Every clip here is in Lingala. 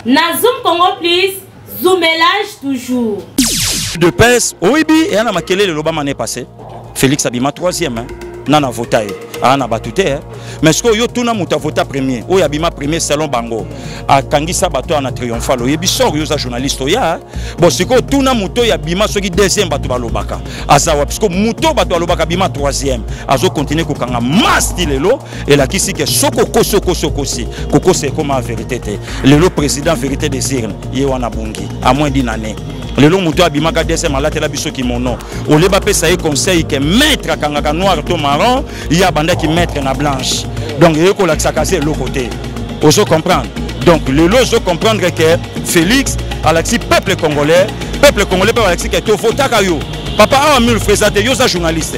Na Zoom Congo Plus, zoomelage toujours. De PES, Oibi et Anna Makele le Lobama n'est passé. Félix Abima 3e. Nana votaye. Ana batute. Mais ce que yo tuna muta vota premier. O Abima premier salon bango. A Kangisa bato ana triomphal. Oyebi sor yo za journaliste ya. Bon ce que tuna muto ya Bima soki deuxième bato balobaka. Azawa parce que muto bato balobaka Bima troisième. Azo continuer ko kanga masti lelo et la kisi ke soko si. Koko c'est comme la vérité te. Lelo président vérité désir ye wana bungi. À moins d'une année. Lelo muto Abima ka deuxième ala tela biso ki mono. O leba pesa e conseil que maître kanga noir to marron, il y a banda qui mettre na blanche. Donc il faut l'accepter de l'autre côté. Oso comprendre. Donc le lot oso comprendre que Félix Alexis peuple congolais peut Alexis que to vota kayo. Papa a mis le présenté yo sa journaliste.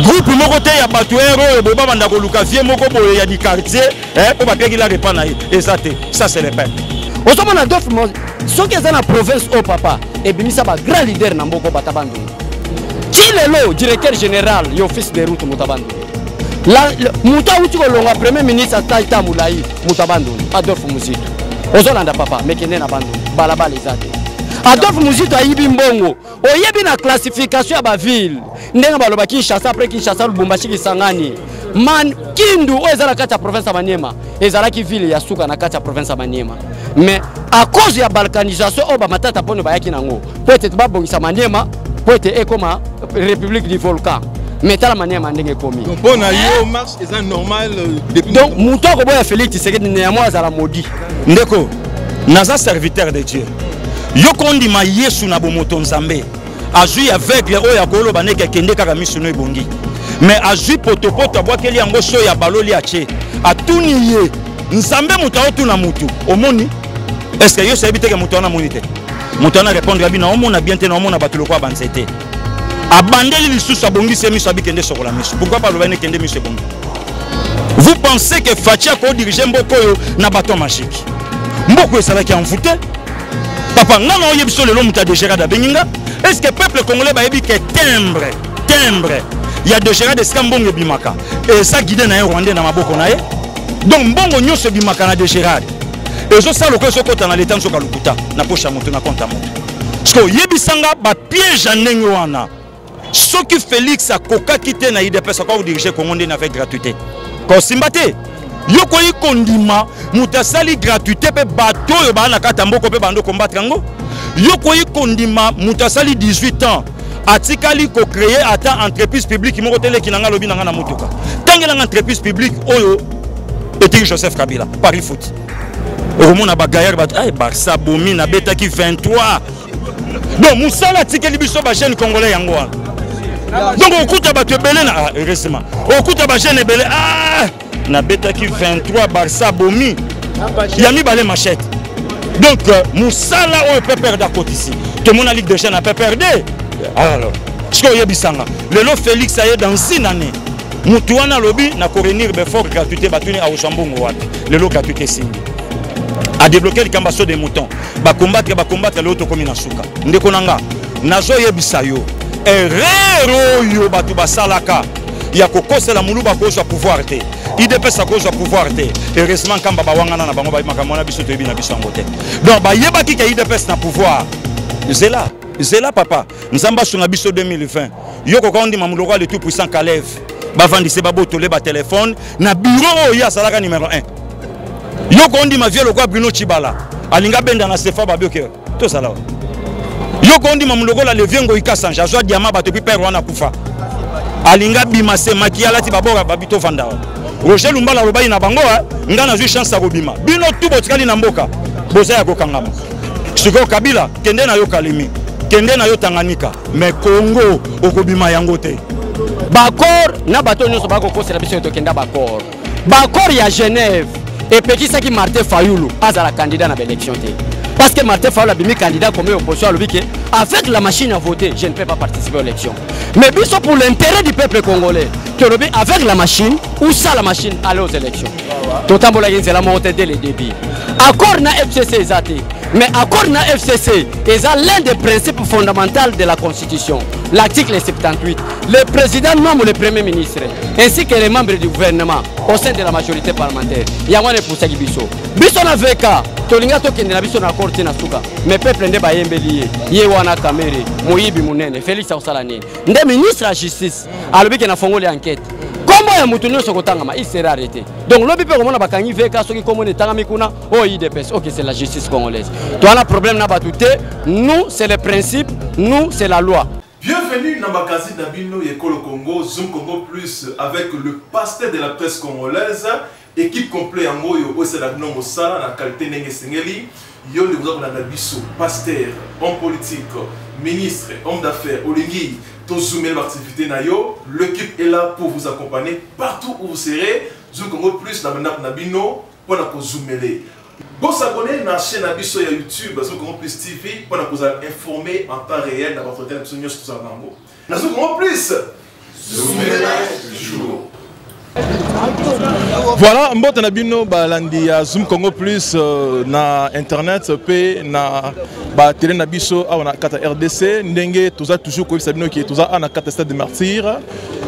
Groupe moko te ya batuero et boba banda ko luka vie moko boye ya di quartier pour ba peki la repana et ça c'est le peuple. Oso mona dof so que za na province au papa et bimisa ba grand leader na mboko batabandu. Chilelo directeur général et office de route Mutabando. La Muta Uchikolonga premier ministre Taita Moulaï Mutabando. Adolphe Muzito. Ozolanda papa mekene na bando balaba les ate. Adolphe Muzito ayibi mbongo. Oyebi na classification ya ba ville. Ndenga baloba Kinshasa après Kinshasa Lubumbashi Kisangani. Man Kindu ezala kati ya province ya Maniema. Ezala ki ville ya Suka na kati ya province ya Maniema. Mais à cause de la balkanisation oba matata pono bayaki nango. Peut-être ba bongisa Maniema peut-être comme République du Volcan. Mais la manière mandenge komi. Donc bon ayo marche est normal depuis. Donc mouton ko boya Félix Tshisekedi néanmoins za la maudit. Ndeko naza serviteur de Dieu. Yo kondi ma Yesu na bomoto nzambe. Azui aveugle oya kolo baneke kende kaka misu no ebongi. Mais azui potopoto abwakeli yango so ya baloli ache. Atuni ye nzambe muta otuna mutu. Omoni est-ce que yo sabi te ke mutu na monite? Mutana répondre à bien on a bien tenu on a battu le quoi banzete. Abandeli lisusu abongisi miso abikende sokola miso. Pourquoi pas le bane kende miso bongi? Vous pensez que Fatia ko diriger mboko yo na bateau magique? Mboko esala ki envoûté? Papa ngana oye biso le muta de Gérard Abeninga. Est-ce que peuple congolais ba yebi que timbre il y a de Gérard de Skambongo bimaka et ça guidé na Rwanda na maboko na ye. Donc mbongo nyoso bimaka na de Gérard. Et ça le ko sokota na l'état soka lukuta na poche moto na compte moto. Parce que yebisanga ba piège ndenge wana. Ce qui Félix a koka quitté na IDPS ko diriger Congo ndé avec gratuité. Ko simbate yoko yi kondima mutasali gratuité pe bato yo ba na kata mboko pe bando combattre ngo. Yoko yi kondima mutasali 18 ans. Atikali ko créer ata entreprise publique mo hôtel ki nanga lobi nanga na motoka. Tangela entreprise publique oyo et Joseph Kabila Paris Foot. Romona Bagayar Barça Bomi na beta qui 23. Donc Moussala tikeli biso ba jeune congolais yango. Donc okuta ba tebele na heureusement. Okuta ba jeune belé na beta qui 23 Barça Bomi. Yami balé machette. Donc Moussala o peut perdre à côté ici. Tout le monde a ligue de jeunes a peut perdre. Alors, ce que yebisanga. Le lot Félix a dans 6 années. Mutuana lobby na korenir be fort gratuité batuni a Oshambongo wapi. Le lot gratuité singi. A débloquer le cambasso des moutons. Ba combattre l'autre comme na suka. Ndeko nanga nazo yebisa yo. Erreur yo batu basalaka. Ya kokose la muluba kozo pouvoir te. IDPS sa kozo pouvoir te. Heureusement kamba ba wangana na bango ba makamona biso to ebina biso ngote. Donc ba yebaki ka IDPS na pouvoir. Zela papa. Nzamba sunga biso 2020. Yo kokondi mamuloko le tout puissant Kalev. Ba vandise ba botole ba téléphone na bureau ya salaka numéro 1. Yo kondi ma vie lokwa Bruno Chibala alinga benda na Sefa babioke to sala yo kondi ma muloko la leviengo ikasa jazwa diama bato pi père wana kufa alinga bima se makiala ti babora babito vanda Roger Lumbala lobai na bango ngana zui chance ya kobima bino tu botikali na mboka boza ya kokangama siko Kabila kende na yo Kalemi kende na yo Tanganyika mais Congo okobima yango te bakor na bato nyonso bako kosela biso to kenda bakor ya Genève. Et petit ça qui Martin Fayoulou a la candidat à l'élection. Parce que Martin Fayoulou a mis candidat comme opposition à l'objet. Avec la machine à voter, je ne peux pas participer aux élections. Mais bien pour l'intérêt du peuple congolais, que avec la machine, ou ça la machine aller aux élections. D'autant que c'est la montée dès le début. Accord na FCC zati. Mais accord na FCC est l'un des principes fondamentaux de la Constitution. L'article 78. Le président nomme le premier ministre ainsi que les membres du gouvernement au sein de la majorité parlementaire. Il y a un pour ça qui biso. Biso na VK. tolinga tokende na biso na korte na suka mais peuple nde bayembeli ye wana kamere moyibi munene Félix akosala nini nde ministre ya justice alobi ke na fongoli enquête kombo ya mutu nyonso kotangama il sera arrêté donc lobi pe komona bakangi veka soki kombo netangami kuna o IDPS ok c'est la justice congolaise toi na problème na batute nous c'est le principe nous c'est la loi. Bienvenue dans Bakazi Nabino Yekolo Congo, Zoom Congo Plus avec le pasteur de la presse congolaise, équipe complète en Moyo, Osedagno Mosala, la qualité Nenge Sengeli, Yon de Gouza Nabiso, pasteur, homme politique, ministre, homme d'affaires, Olingi, Tozoumel l'activité Nayo, l'équipe est là pour vous accompagner partout où vous serez, Zoom Congo Plus, Nabino, pour la Zooumele. Bon s'abonner à la chaîne Abisso et YouTube, Zoom Congo Plus TV, pour vous informer en temps réel dans votre télévision sur tout ça. Dans Zoom Congo Plus, Zoomele toujours. Voilà, mbote na bino balandi ya Zoom Congo Plus na internet pe na ba télé na biso a na kata RDC ndenge toza toujours ko sabino ki toza na kata Stade des Martyrs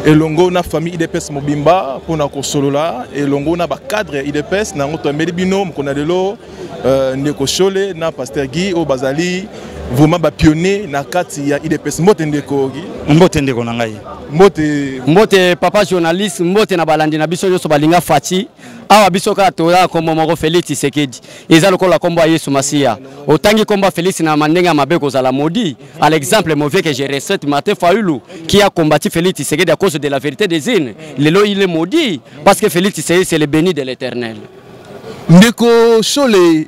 et longo na famille IDPS Mobimba pona ko solola et longo na ba cadre IDPS na ngoto mbeli bino mkona lelo ndeko Chole na pasteur Guy au Bazali vraiment ba pionnier na kati ya IDPS mbote ndeko Guy mbote ndeko na ngai mbote papa journaliste mbote na balandi na biso yoso balinga fati awa biso ka tola kombo moko Félix Tshisekedi eza lokola kombo ya Yesu Masia otangi kombo Félix na mandenga mabeko za la maudit à l'exemple mauvais que j'ai recette Martin Fayulu qui a combattu Félix Tshisekedi à cause de la vérité des îles lelo il est maudit parce que Félix Tshisekedi c'est le béni de l'Éternel. Ndeko Chole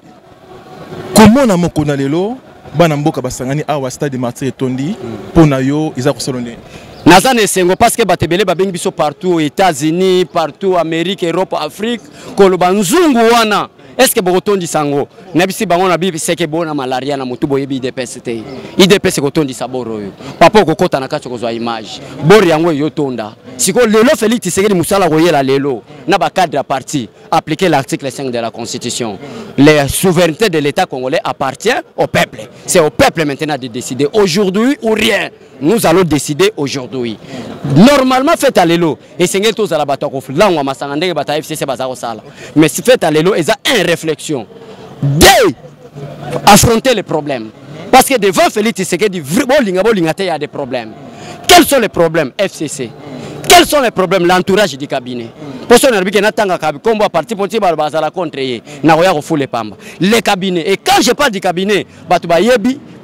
comment na mokona lelo bana mboka basangani awa Stade des Martyrs tondi pona yo iza kosolone Nazane sengo parce que batebele babengi biso partout aux États-Unis, partout Amérique, Europe, Afrique, koloba nzungu wana. Est-ce que bokotondi sango? Nabisi bango na bibi seke bona malaria na mutu boyebi IDPS te. IDPS kotondi saboro yo. Papa kokota na kacho kozwa image. Bori yango yo tonda. Siko lelo Félix Tshisekedi musala koyela lelo na ba cadre parti appliquer l'article 5 de la Constitution. La souveraineté de l'État congolais appartient au peuple. C'est au peuple maintenant de décider aujourd'hui ou rien. Nous allons décider aujourd'hui. Normalement, faites à l'élo. Et c'est tout ça la bataille. Là, on va s'en bataille FCC bazaro sala. Mais si faites à l'élo, ils ont une réflexion. Affronter les problèmes. Parce que devant Félix Tshisekedi, il y a des problèmes. Quels sont les problèmes FCC? Quels sont les problèmes l'entourage du cabinet? Pour ça, on a dit que nous parti politique contre les cabinets. Et quand je parle du cabinet,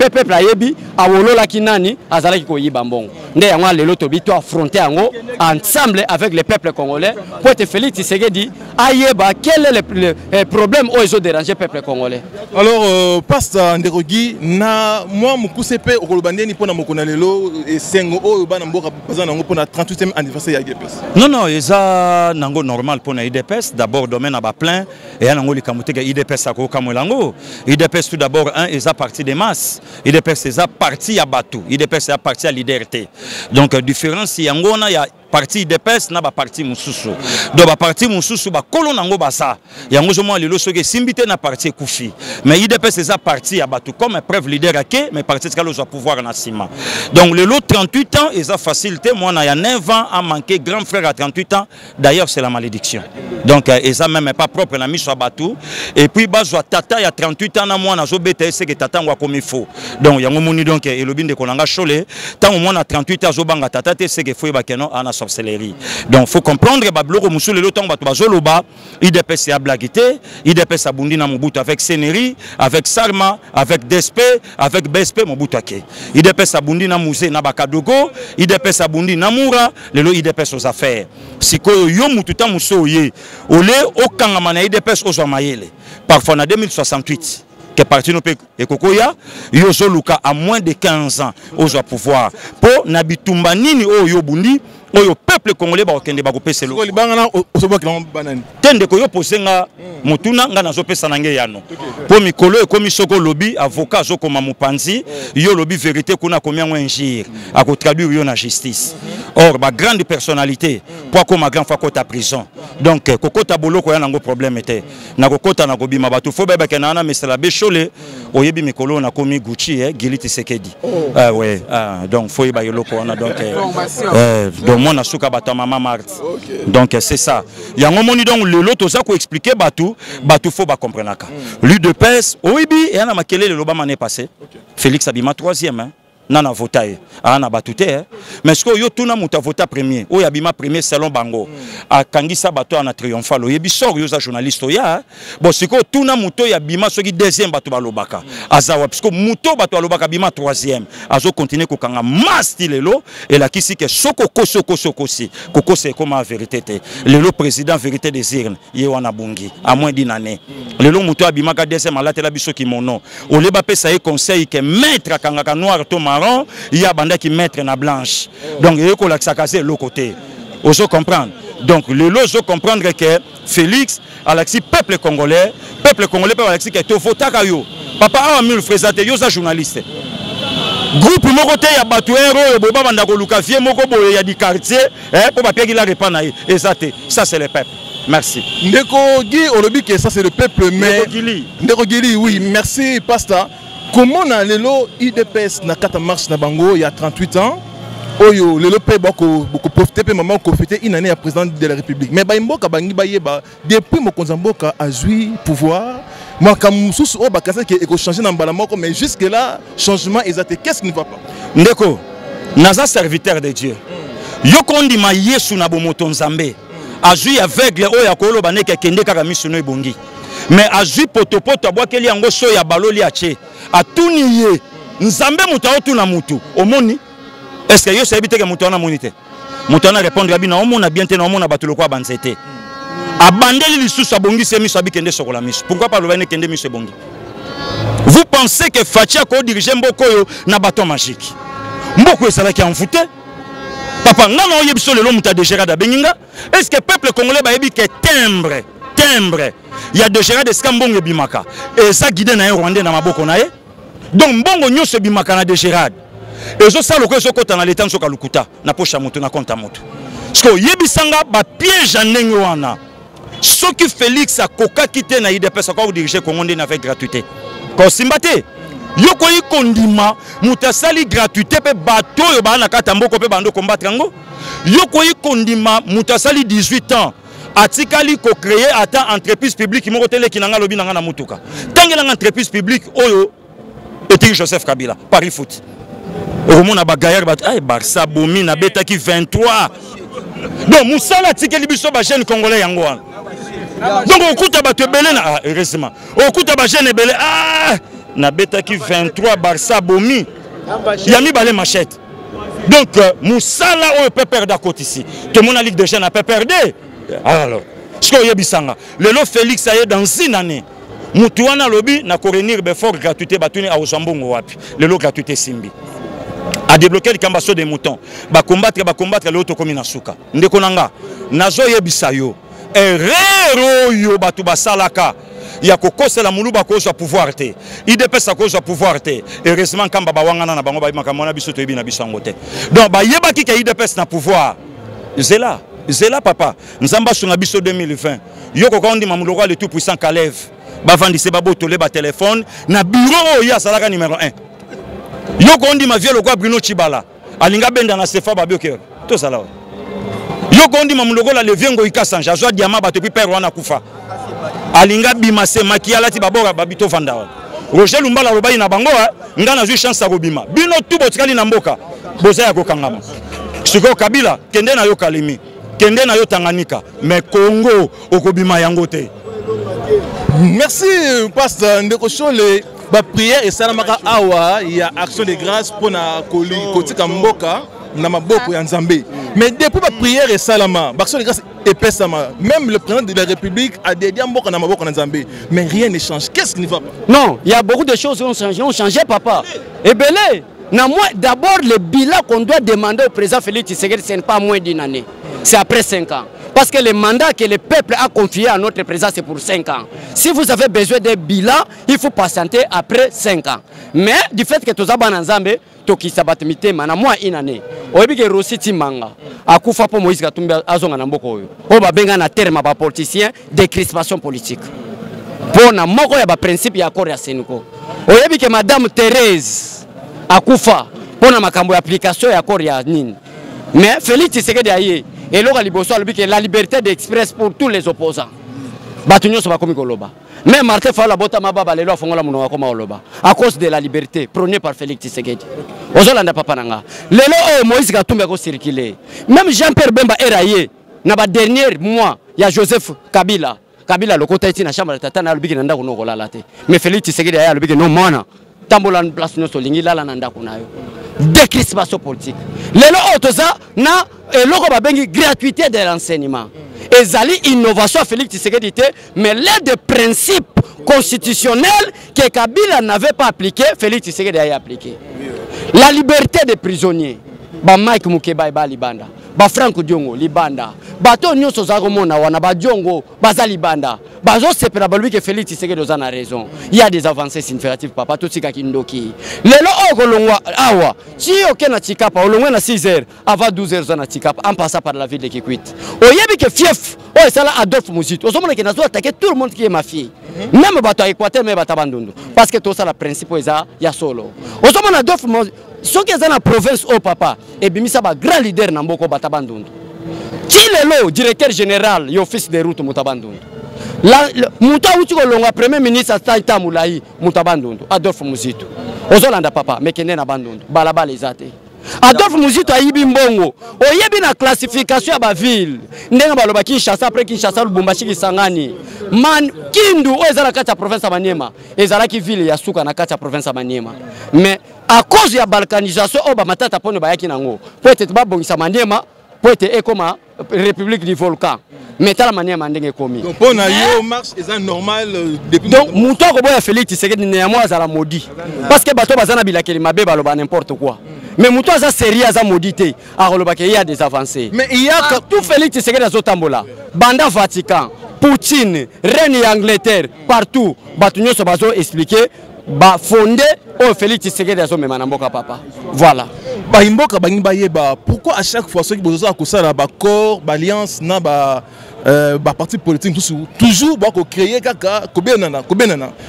peuple ayebi awolola kinani azalaki ko yibambongo nde yango lelo tobito affronter yango ensemble avec le peuple congolais pour te Félix Tshisekedi ayeba quel est le problème où ils ont dérangé le peuple congolais. Alors pasteur Nderogi na moi mukusepe okolobandeni pona mokona lelo et sengo o bana mboka bazana ngo pona 38e anniversaire ya IDPS. Non eza nango normal pona IDPS d'abord domaine aba plein et nango likamuteka IDPS akoka molango IDPS tout d'abord un eza parti des masses. IDPS c'est parti à Batou, IDPS c'est parti à Liberté. Donc différence il y a parti IDPS na ba parti mususu. Donc ba parti mususu ba kolo nango basa. Yango jomo lelo soke simbité na parti Koufi. Mais IDPS c'est parti à Batou comme preuve leader aké mais parti kalo za pouvoir na sima. Donc lelo 38 ans et ça facilité moi na ya 9 ans a manqué grand frère à 38 ans. D'ailleurs c'est la malédiction. Donc et ça même pas propre na miso Batou et puis bazwa tata ya 38 ans na moi na zo bete c'est que tata ngwa comme il faut. Donc yango moni donc et le binde kolanga Chole tant au moins na 38 ans zo banga tata te c'est que faut ba keno ana sorcellerie. Donc faut comprendre que Babloko Moussou le temps bato bazoloba IDPS a blaguité, IDPS a bundi na Mobutu avec Sénéri, avec Sarma, avec Despé, avec BSP Mobutu ake. IDPS a bundi na Mousé na Bakadogo, IDPS a bundi na Moura, lelo IDPS aux affaires. Sikoyo yo mututa Mousso ye, ole okanga na IDPS aux mayele. Parfois en 2068 que parti no pe ekokoya yozo luka à moins de 15 ans aux pouvoir pour nabitumba nini o yo bundi oyo peuple congolais ba okende ba kopesa lo libanga osoboki na banani tende ko yo posenga mutuna nga nazo pesa nange yano po mikolo e komi soko lobby avocat zo koma mupanzi yo lobby vérité kuna komia ngo injire a ko traduire yo na justice or ba grande personnalité pour comme grand fois kota prison donc kokota boloko ya nango problème était na kokota na kobima batu fo beba kenana mais c'est la Chole oyebi mikolo na komi Gucci Gili Tshisekedi ouais donc faut y bailler loko on a donc moi na suka bato mama Marthe donc c'est ça il y a un moment donc le lot ça ko expliquer batou faut ba comprendre ka lui de pèse oyebi et na makele le loba mané passé Félix Abima 3e nana voté ana batute mais ce que yo tuna muta vota premier o yabima premier salon bango a kangisa bato ana triomphal yebi sor yo za journaliste ya bon ce que tuna muto yabima soki deuxième bato balobaka azawa parce que muto bato balobaka bima troisième azo continuer ko kanga masti lelo et la kisi ke soko si koko c'est comme la vérité lelo président vérité des urnes ye wana bungi à moins d'une année lelo muto yabima ka deuxième alate la biso ki mono o leba pesa e conseil que maître kanga ka noir to il y a banda qui mettre na blanche donc il faut l'accepter l'autre côté oso comprendre donc le lozo comprendre que Félix Alexis peuple congolais peut Alexis que to votaka yo papa a mille frésate yo za journaliste groupe moko te ya bato héros boba banda ko luka vie moko boye ya di quartier pour papier qui la répand na exacté ça c'est le peuple. Merci. Ndeko Guy olobi que ça c'est le peuple mais Ndeko Gili oui merci pasteur. Comment na lelo IDPS na kata marche na bango il y a 38 ans oyo lelo pe beaucoup profiter pe maman profiter une année à président de la République mais ba mboka bangi ba yeba depuis mokonza mboka a joui pouvoir moi comme sous o ba kasa que éco changer na mbala moko mais jusque là changement exact qu'est-ce qui ne va pas ndeko naza serviteur de Dieu yo kondi ma Yesu na bomoto nzambe a joui aveugle oyo akolo baneke kende kaka misuno ebongi mais a joui potopoto abwakeli yango so ya baloli ache atuni ye nzambe muta otuna mutu omoni est-ce que yo sabi te que mutu na monite mutu na répondre abi na omona bien te na omona batulu kwa banzete abandeli lisusu abongi semi sabi kende sokola miso pourquoi pas le bane kende miso bongi vous pensez que Fatia ko diriger mboko yo na bateau magique mboko esala ki envoûté papa ngana oyebiso lelo muta de Gérard Benginga est-ce que peuple congolais ba yebi que timbre il y a de Gérard de Skambongo bimaka et ça guidé na Rwanda na maboko na ye donc mbongo nyonso bimaka na de Gérard et zo ça loko so kota na l'état so kalukuta na pocha moto na compte moto parce que yebisanga ba piège ndenge wana soki Félix akoka kité na IDPS ko diriger Congo ndé na avec gratuité ko simbate yoko yikondima mutasali gratuité pe bato yo ba na kata mboko pe bando combattre ngo yoko yikondima mutasali 18 ans atikali ko créer ata entreprise publique moko tele kinanga lobi nanga na mutuka tangela entreprise publique oyo et Joseph Kabila Paris Foot romona ba gaillard ba ay Barça bomi na betaki 23 donc musala tikeli biso ba jeune congolais yango wana donc okuta bato belé na heureusement okuta ba jeune belé na betaki 23 Barça bomi yami balé machette donc musala oyo peut perdre à côté ici tout mon ligue de jeunes a peut perdre. Alors, ce que yebisanga, le lot Félix a dans une année. Mutuana lobby na korenir befort gratuité batuni a Ozambongo wapi. Le lot gratuité simbi. A débloquer le cambasso des moutons. Ba combattre l'autre comme na suka. Ndekonanga. Nazo yebisa yo. Erreur yo batu basalaka. Ya kokosa la muluba ko za pouvoir te. IDPS a cause pouvoir te. Heureusement kamba ba wangana na bango ba makamona biso to yebina bisango te. Donc ba yebaki ke IDPS na pouvoir. C'est là papa. Nous avons sur biso 2020. Yoko kondi mamuloko le tout puissant Kalev. Ba vandise babo tole ba téléphone na bureau ya salaka numéro 1. Yoko kondi ma vieux lokwa Bruno Chibala. Alinga benda na Sefa babioke. To sala. Yoko kondi mamuloko la leviengo ikasa jazo diamant ba to pi père wana kufa. Alinga bimase makiala ti babora babito vanda. Roger Lumbala robai na bango ngana zui chance ya bima. Bino tu botikali na mboka. Boza ya kokangama. Siko Kabila kende na yo kalimi. Kende na yo Tanganyika mais Congo okobima yango te. Merci pasteur Ndeko Chole ba prière et salamaka awa il y a action de grâce pour na kotika mboka na maboko ya Nzambe mais depuis ba prière et salama action de grâce epesama même le président de la République a dédié mboka na maboko na Nzambe mais rien ne change qu'est-ce qui ne va pas non il y a beaucoup de choses qui ont changé papa et belé na moi d'abord le bilan qu'on doit demander au président Félix Tshisekedi ce n'est pas moins d'une année. C'est après 5 ans. Parce que le mandat que le peuple a confié à notre président, c'est pour 5 ans. Si vous avez besoin d'un bilan, il faut patienter après 5 ans. Mais du fait que tout ça, toki sabatimite mana moi une année. Oyebi ke Rossi Timanga akufa po Moïse Katumbi azonga na mboko oyo. O ba benga na terme ba politicien de crispation politique. Pour na moko ya ba principe ya accord ya Seniko. oyebi que madame Thérèse akufa pona makambo application ya accord ya nini. Mais Félix Tshisekedi aye et loka liboso alobi que la liberté d'express pour tous les opposants. Batunyo soba komi koloba. Mais Martin Fayulu bota mababa lelo afongola muno akoma oloba à cause de la liberté prônée par Félix Tshisekedi. Ozolanda papa nanga. Lelo Moïse Katumbi ko circuler. Même Jean-Pierre Bemba eraye na ba dernier mois ya Joseph Kabila. Kabila lokota eti na chambre tata na lobiki na ndako no kolala te. Mais Félix Tshisekedi aya lobiki no mwana. Tambola place no solingi lala na ndako nayo. Décrispation politique. Lelo otoza na eloko ba bengi gratuité de l'enseignement. Ezali innovation Félix Tshisekedi te, mais l'aide de principes constitutionnels que Kabila n'avait pas appliqué, Félix Tshisekedi a appliqué. La liberté des prisonniers. Ba Mike Mukeba ba libanda. Ba Franco Diongo libanda. Bato nyonso za komona wana ba Diongo baza libanda. Bazo sepela balui que Félix Tshisekedi a raison. Il y a des avancées significatives papa to tika kindoki. Lelo okolongwa awa. Ti okena tikapa olongwa na 6h avant 12h na tikapa en passant par la ville de Kikwit. Oyebi que fief o esala Adolphe Muzito. Ozomona que nazo attaquer tout le monde qui est mafié. Même bato Équateur même bato bandundu parce que tout ça la principe eza ya solo. Ozomona Adolphe Muzito soki eza na province au papa et bimisa ba grand leader na mboko batabandundu. Kilelo directeur général yo office de route mutabandundu. La muta uti ko longa premier ministre Taita Moulayi mutabandundu Adolphe Muzito. Ozolanda papa mekende na bandundu balabala ezate. Adolphe Muzito ayibi mbongo oyebi na classification ya ba ville ndenga baloba Kinshasa après Kinshasa Lubumbashi Kisangani man Kindu o ezala kati ya province ya Maniema ezala ki ville ya suka na kati ya province ya Maniema mais à cause ya balkanisation o ba matata pone ba yaki nango peut-être ba bongisa Maniema peut-être ekoma République du Volcan mais tala Maniema ndenge komi donc pona yo marche est normal depuis donc mutoko boya Félix Tshisekedi ne yamwa za la maudit parce que bato bazana bilakeli mabe baloba n'importe quoi. Mais Moutou a sérieux à maudité. Il y a des avancées. Mais il y a tout Félix Tshisekedi Zotambola, Banda Vatican, Poutine, Reine Angleterre, partout. Batunyo Sobazo expliqué, fondé au Félix Tshisekedi Zomemanamboka papa. Voilà. Pourquoi à chaque fois ceux qui ont besoin de corps, alliance, parti politique, toujours créer kaka, kobenana.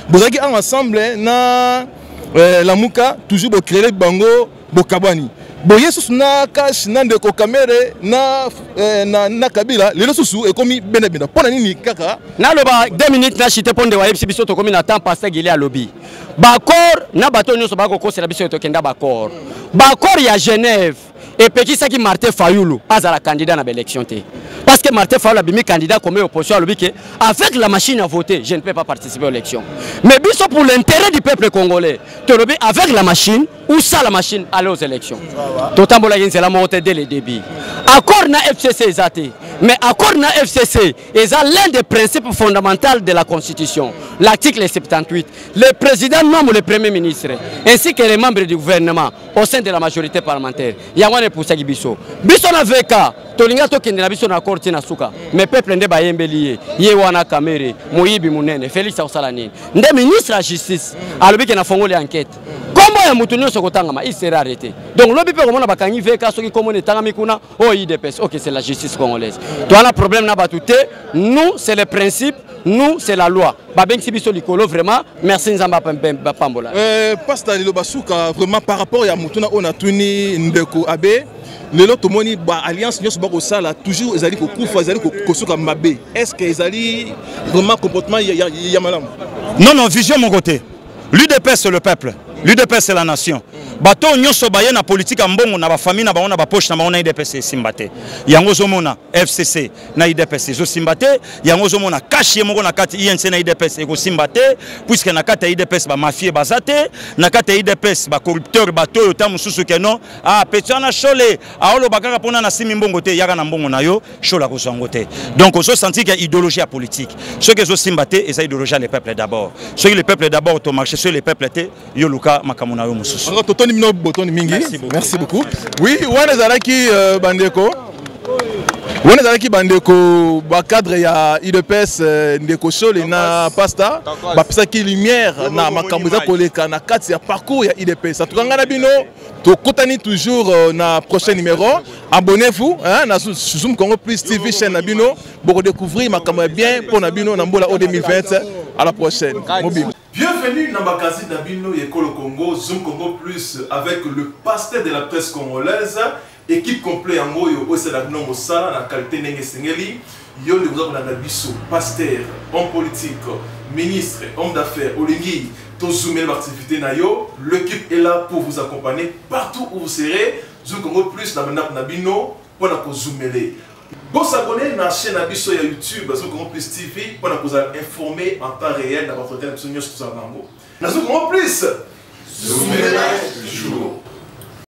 Vous avez ensemble na la Mouka, toujours créer bango. Bokabani boye susu na cash na ndeko kamere na Kabila lelo susu e komi benabina pona nini kaka na loba 2 minutes na chite ponde wa yebisi biso to komi na temps passé gili a lobby bakor na bato nyonso bako kosela biso to kenda bakor ya Genève et pekisa ki Martin Fayulu azala candidat na élection te parce que Martin Fayulu a bimi candidat comme opposition lobby que avec la machine à voter je ne peux pas participer aux élections mais biso pour l'intérêt du peuple congolais to lobby avec la machine ou ça la machine aller aux élections totambola yinzela monter dès le début accord na FCC ezate mais accord na FCC est l'un des principes fondamentaux de la Constitution l'article 78 le président nomme le premier ministre ainsi que les membres du gouvernement au sein de la majorité parlementaire yangwane pour ça biso na veka tolinga to kende na biso na cour tina suka mais peuple nde bayembeli ye wana kamere moyibi munene Félix Osalani nde ministre la justice alobiki na fongoli enquête comment ya mutu nyonso kotangama il sera arrêté donc lobi pe komona bakangi veka soki komona etangami kuna o IDPS OK c'est la justice congolaise to ana problème na batute nous c'est le principe nous c'est la loi babengi biso likolo vraiment merci nzamba pambola pasteur Lilo Basuka vraiment par rapport ya mutu na ona tuni ndeko abe lelo tomoni ba alliance nyonso bako sala toujours ezali ko kufa ezali ko kosuka mabe est-ce que ezali vraiment comportement ya malam non vision mon côté l'UDPS c'est le peuple l'UDPS c'est la nation bato nyonso baye na politique mbongo na ba famille na baona ba poche na baona IDPS simbate yango zomona FCC na IDPS zo simbate yango zomona cash moko na kati INC na IDPS eko simbate puisque na kati IDPS ba mafie bazate na kati IDPS ba corrupteur bato yo tamu susu keno petana chole aolo bakaka pona na simi mbongo te yaka na mbongo na yo chola ko zango te donc on se sentit que idéologie politique ce que zo simbate et ça idéologie le peuple d'abord ce que le peuple d'abord to marcher sur le peuple te yo luka makamuna yo mususu merci beaucoup. Oui, wana zalaki bandeko. Wana zalaki bandeko ba cadre ya IDPS ndeko Chole na pasta ba pisaki lumière na makambo za koleka na kati ya parcours ya IDPS. Atukanga na bino to kotani toujours na prochain numéro. Abonnez-vous hein na Zoom Congo Plus TV chaîne na bino pour découvrir makambo bien pour na bino na mbola o 2020. À la prochaine. Mobile. Bienvenue dans Bakazi Nabino et Kolo Congo, Zoom Congo Plus avec le pasteur de la presse congolaise, équipe complète en Moyo, Osedagnon Mosala, la qualité Nenge Sengeli, Yo le vous avez biso, pasteur, homme politique, ministre, homme d'affaires, Olingi, Tozoumel l'activité Nayo, l'équipe est là pour vous accompagner partout où vous serez, Zoom Congo Plus, Nabino, pour la zoomer. Vous s'abonnez à la chaîne Abisso et YouTube, Zoom Congo Plus TV, pour vous informer en temps réel dans votre télévision. Zoom Congo Plus, zoomer toujours.